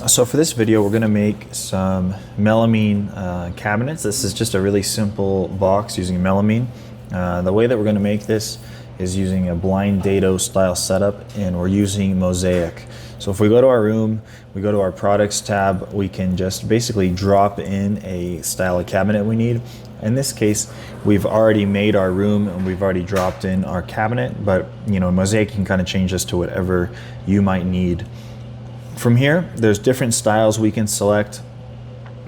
So for this video, we're going to make some melamine cabinets. This is just a really simple box using melamine. The way that we're going to make this is using a blind dado style setup, and we're using Mozaik. So if we go to our room, we go to our products tab, we can just basically drop in a style of cabinet we need. In this case, we've already made our room and we've already dropped in our cabinet, but Mozaik can kind of change this to whatever you might need. From here, there's different styles we can select.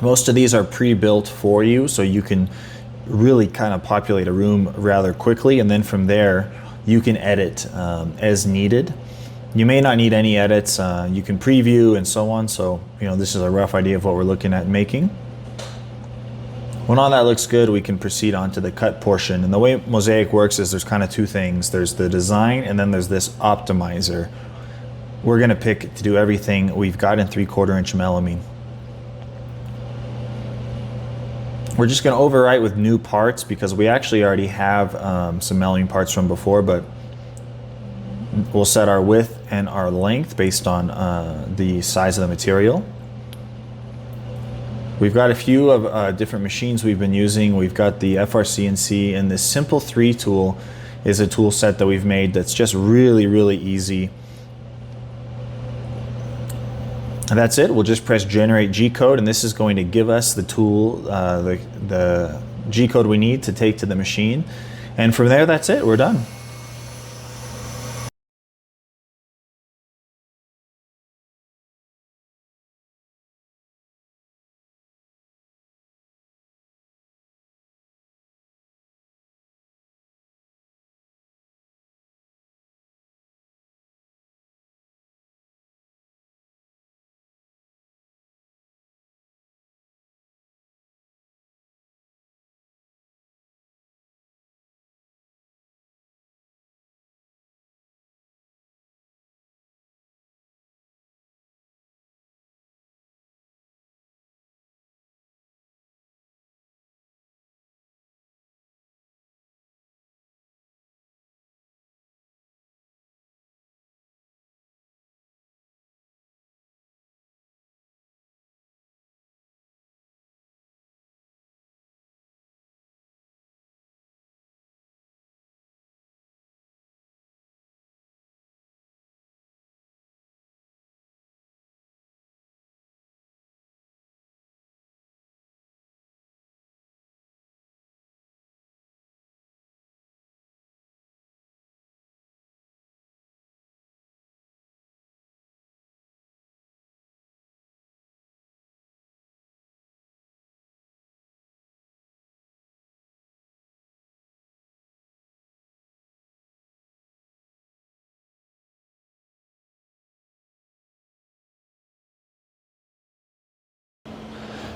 Most of these are pre-built for you, so you can really kind of populate a room rather quickly, and then from there, you can edit as needed. You may not need any edits. You can preview and so on, so this is a rough idea of what we're looking at making. When all that looks good, we can proceed on to the cut portion. And the way Mozaik works is there's kind of two things. There's the design, and then there's this optimizer. We're going to pick to do everything we've got in 3/4 inch melamine. We're just going to overwrite with new parts because we actually already have some melamine parts from before, but we'll set our width and our length based on the size of the material. We've got a few of different machines we've been using. We've got the CNC, and this Simple 3 tool is a tool set that we've made that's just really, really easy. And that's it. We'll just press generate G-code, and this is going to give us the tool, the G-code we need to take to the machine. And from there, that's it. We're done.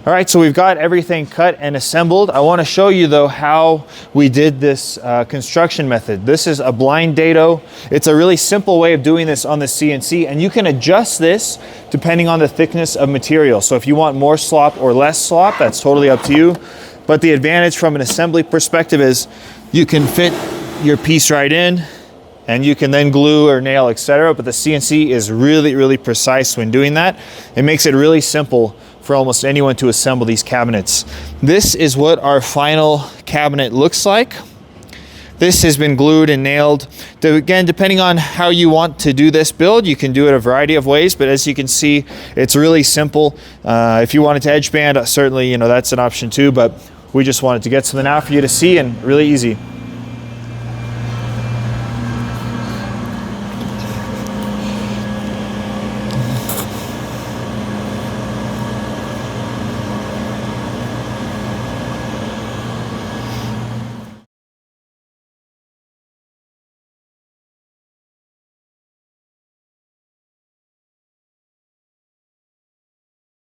All right, so we've got everything cut and assembled. I want to show you though how we did this construction method. This is a blind dado. It's a really simple way of doing this on the CNC, and you can adjust this depending on the thickness of material. So if you want more slop or less slop, that's totally up to you. But the advantage from an assembly perspective is you can fit your piece right in, and you can then glue or nail, etc. But the CNC is really, really precise when doing that. It makes it really simple for almost anyone to assemble these cabinets. This is what our final cabinet looks like. This has been glued and nailed. Again, depending on how you want to do this build, you can do it a variety of ways, but as you can see, it's really simple. If you wanted to edge band, certainly that's an option too, but we just wanted to get something out for you to see, and really easy.